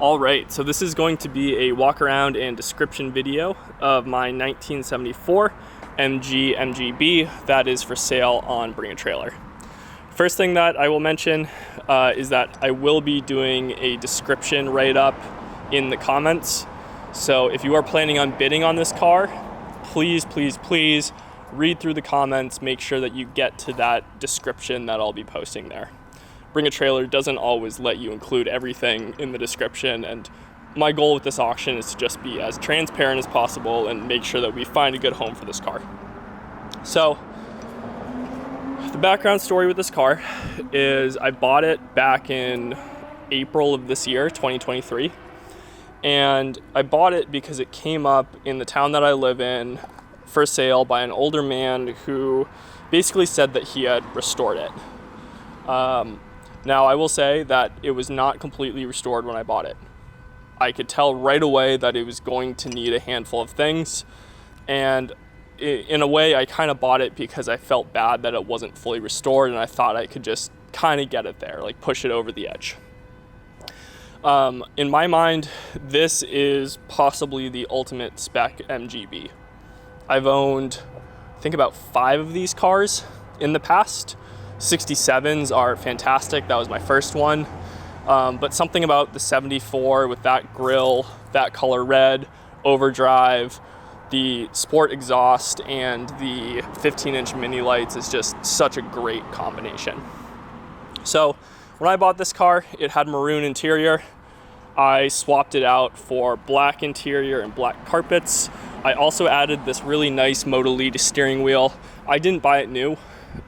All right, so this is going to be a walk around and description video of my 1974 MGB that is for sale on Bring a Trailer. First thing that I will mention is that I will be doing a description write-up in the comments. So if you are planning on bidding on this car, please read through the comments, make sure that you get to that description that I'll be posting there. Bring a Trailer doesn't always let you include everything in the description, and my goal with this auction is to just be as transparent as possible and make sure that we find a good home for this car. So the background story with this car is I bought it back in April of this year, 2023, and I bought it because it came up in the town that I live in for sale by an older man who basically said that he had restored it. Now, I will say that it was not completely restored when I bought it. I could tell right away that it was going to need a handful of things, and in a way, I kind of bought it because I felt bad that it wasn't fully restored, and I thought I could just kind of get it there, like push it over the edge. In my mind, this is possibly the ultimate spec MGB. I've owned, I think, about 5 of these cars in the past. 67s are fantastic. That was my first one. But something about the 74 with that grille, that color red, overdrive, the sport exhaust, and the 15-inch mini lights is just such a great combination. So when I bought this car, it had maroon interior. I swapped it out for black interior and black carpets. I also added this really nice Moto Lead steering wheel. I didn't buy it new.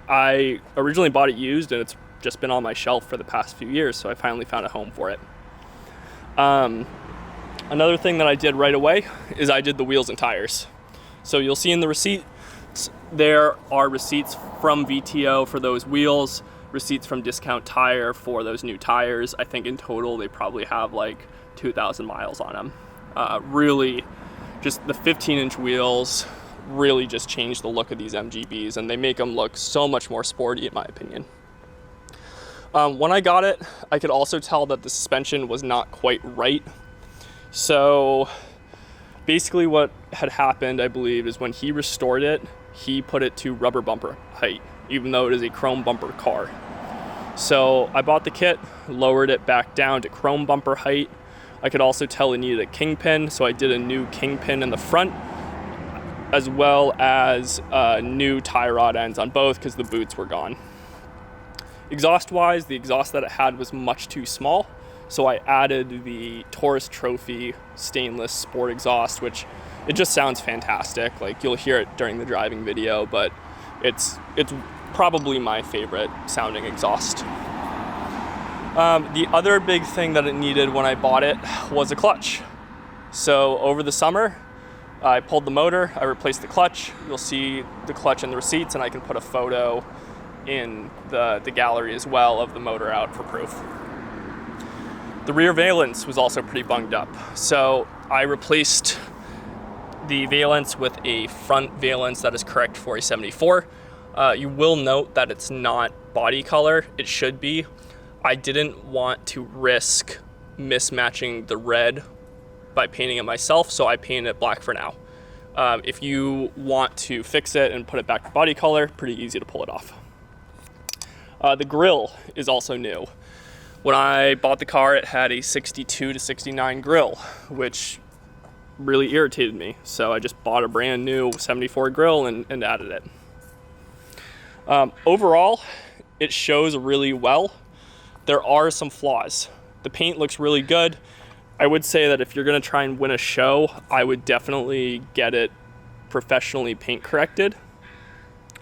I originally bought it used, and it's just been on my shelf for the past few years, so I finally found a home for it. Another thing that I did right away is I did the wheels and tires. So you'll see in the receipt, there are receipts from VTO for those wheels, receipts from Discount Tire for those new tires. I think in total they probably have like 2,000 miles on them. Really, just the 15-inch wheels really just change the look of these MGBs, and they make them look so much more sporty in my opinion. When I got it, I could also tell that the suspension was not quite right. So basically what had happened, I believe, is when he restored it, he put it to rubber bumper height, even though it is a chrome bumper car. So I bought the kit, lowered it back down to chrome bumper height. I could also tell it needed a kingpin, so I did a new kingpin in the front, as well as new tie rod ends on both because the boots were gone. Exhaust-wise, the exhaust that it had was much too small, so I added the Taurus Trophy stainless sport exhaust, which it just sounds fantastic. Like, you'll hear it during the driving video, but it's probably my favorite sounding exhaust. The other big thing that it needed when I bought it was a clutch. So over the summer, I pulled the motor, I replaced the clutch. You'll see the clutch in the receipts, and I can put a photo in the gallery as well of the motor out for proof. The rear valence was also pretty bunged up. So I replaced the valence with a front valence that is correct for a 74. You will note that it's not body color. It should be. I didn't want to risk mismatching the red by painting it myself, so I painted it black for now. If you want to fix it and put it back to body color, pretty easy to pull it off. The grille is also new. When I bought the car, it had a 62 to 69 grille, which really irritated me. So I just bought a brand new 74 grille and added it. Overall, it shows really well. There are some flaws. The paint looks really good. I would say that if you're gonna try and win a show, I would definitely get it professionally paint corrected.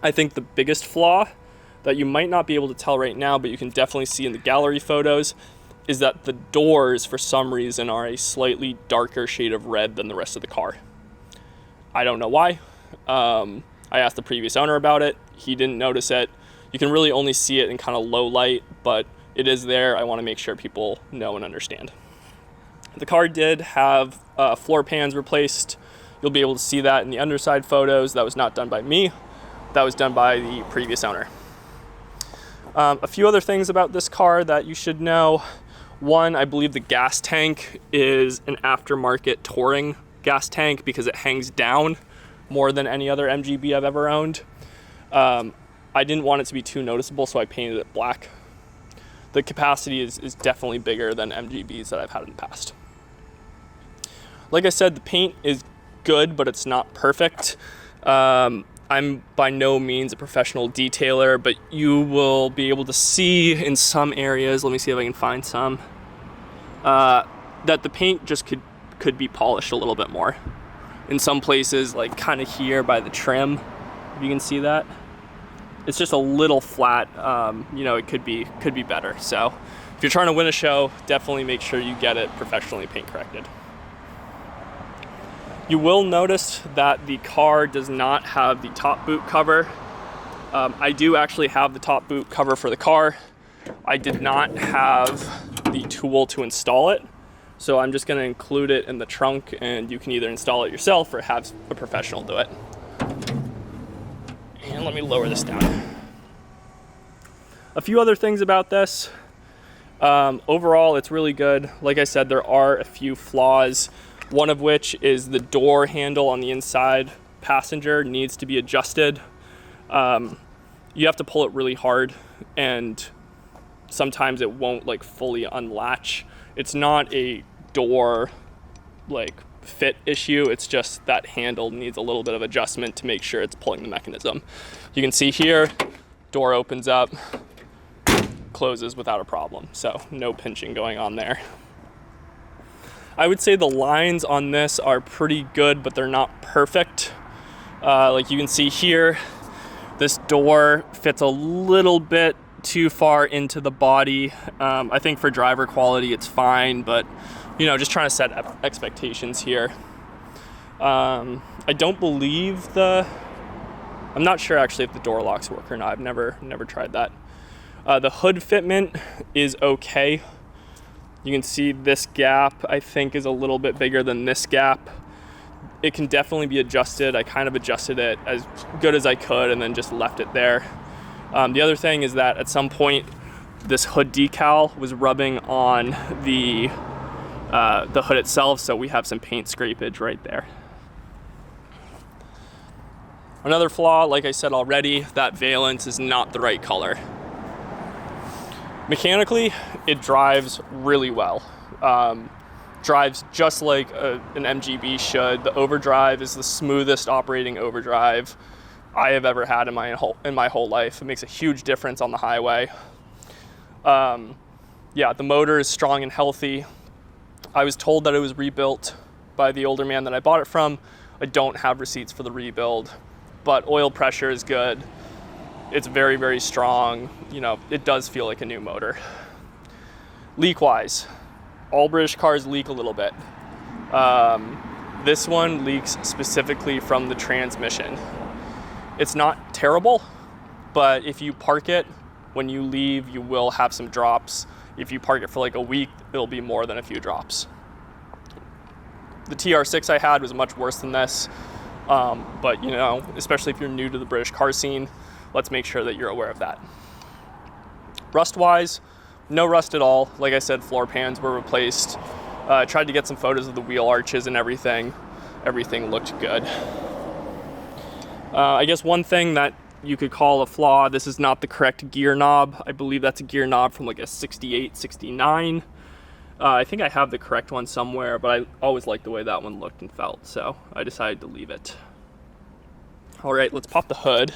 I think the biggest flaw that you might not be able to tell right now, but you can definitely see in the gallery photos, is that the doors, for some reason, are a slightly darker shade of red than the rest of the car. I don't know why. I asked the previous owner about it. He didn't notice it. You can really only see it in kind of low light, but it is there. I want to make sure people know and understand. The car did have floor pans replaced. You'll be able to see that in the underside photos. That was not done by me. That was done by the previous owner. A few other things about this car that you should know. One, I believe the gas tank is an aftermarket touring gas tank because it hangs down more than any other MGB I've ever owned. I didn't want it to be too noticeable, so I painted it black. The capacity is definitely bigger than MGBs that I've had in the past. Like I said, the paint is good, but it's not perfect. I'm by no means a professional detailer, but you will be able to see in some areas, let me see if I can find some, that the paint just could be polished a little bit more. In some places, like kind of here by the trim, if you can see that, it's just a little flat. It could be better. So if you're trying to win a show, definitely make sure you get it professionally paint corrected. You will notice that the car does not have the top boot cover. I do actually have the top boot cover for the car. I did not have the tool to install it, so I'm just going to include it in the trunk, and you can either install it yourself or have a professional do it. And let me lower this down. A few other things about this. Overall, it's really good. Like I said, there are a few flaws. One of which is the door handle on the inside passenger needs to be adjusted. You have to pull it really hard, and sometimes it won't like fully unlatch. It's not a door like fit issue. It's just that handle needs a little bit of adjustment to make sure it's pulling the mechanism. You can see here, door opens up, closes without a problem. So no pinching going on there. I would say the lines on this are pretty good, but they're not perfect. Like you can see here, this door fits a little bit too far into the body. I think for driver quality, it's fine, but just trying to set expectations here. I don't believe I'm not sure actually if the door locks work or not. I've never tried that. The hood fitment is okay. You can see this gap, I think, is a little bit bigger than this gap. It can definitely be adjusted. I kind of adjusted it as good as I could and then just left it there. The other thing is that at some point, this hood decal was rubbing on the hood itself, so we have some paint scrapage right there. Another flaw, like I said already, that valence is not the right color. Mechanically, it drives really well. Drives just like an MGB should. The overdrive is the smoothest operating overdrive I have ever had in my whole life. It makes a huge difference on the highway. The motor is strong and healthy. I was told that it was rebuilt by the older man that I bought it from. I don't have receipts for the rebuild, but oil pressure is good. It's very, very strong. It does feel like a new motor. Leak-wise, all British cars leak a little bit. This one leaks specifically from the transmission. It's not terrible, but if you park it, when you leave, you will have some drops. If you park it for like a week, it'll be more than a few drops. The TR6 I had was much worse than this, but especially if you're new to the British car scene, let's make sure that you're aware of that. Rust-wise, no rust at all. Like I said, floor pans were replaced. Tried to get some photos of the wheel arches and everything. Everything looked good. I guess one thing that you could call a flaw, this is not the correct gear knob. I believe that's a gear knob from like a 68, 69. I think I have the correct one somewhere, but I always liked the way that one looked and felt, so I decided to leave it. All right, let's pop the hood.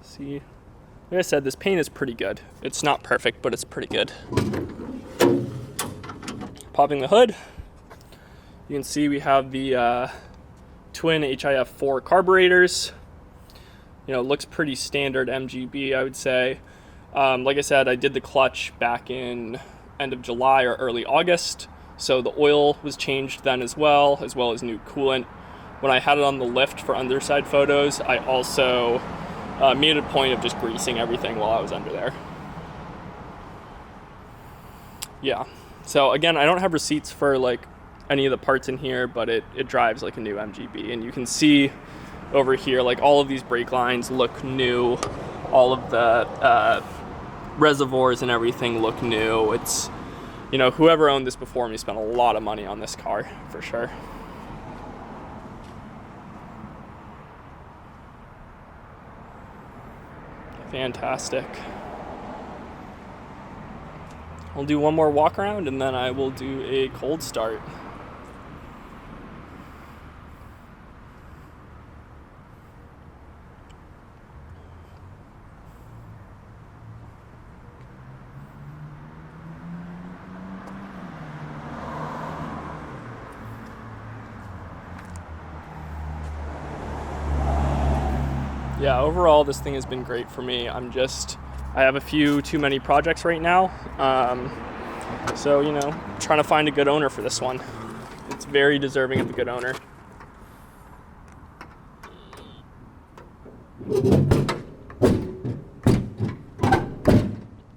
See, like I said, this paint is pretty good. It's not perfect, but it's pretty good. Popping the hood, you can see we have the twin HIF4 carburetors. Looks pretty standard MGB, I would say. Like I said, I did the clutch back in end of July or early August, so the oil was changed then as well as new coolant. When I had it on the lift for underside photos, I also made a point of just greasing everything while I was under there. Yeah, so again, I don't have receipts for like any of the parts in here, but it drives like a new MGB, and you can see over here. Like all of these brake lines look new. All of the reservoirs and everything look new. It's, you know, whoever owned this before me spent a lot of money on this car for sure. Fantastic. I'll do one more walk around and then I will do a cold start. Yeah, overall this thing has been great for me. I have a few too many projects right now. So, you know, trying to find a good owner for this one. It's very deserving of a good owner.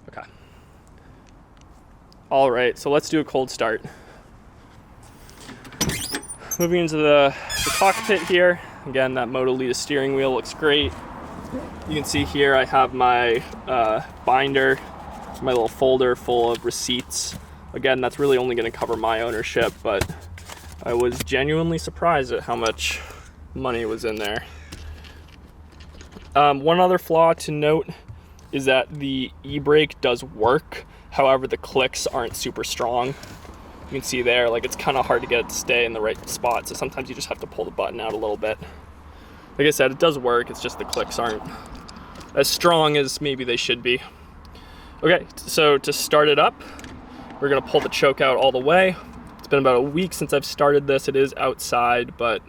Okay. All right, so let's do a cold start. Moving into the cockpit here. Again, that Moto-Lita steering wheel looks great. You can see here I have my binder, my little folder full of receipts. Again, that's really only going to cover my ownership, but I was genuinely surprised at how much money was in there. One other flaw to note is that the e-brake does work. However, the clicks aren't super strong. You can see there, like it's kind of hard to get it to stay in the right spot. So sometimes you just have to pull the button out a little bit. Like I said, it does work. It's just the clicks aren't as strong as maybe they should be. Okay, so to start it up, we're gonna pull the choke out all the way. It's been about a week since I've started this. It is outside, but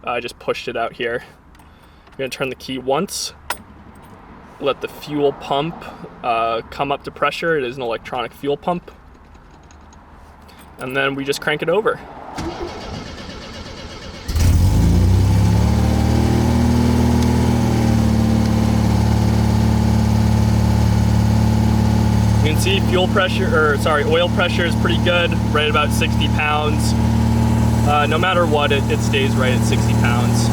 I just pushed it out here. I'm gonna turn the key once, let the fuel pump come up to pressure. It is an electronic fuel pump. And then we just crank it over. You can see oil pressure is pretty good, right at about 60 pounds. No matter what, it stays right at 60 pounds.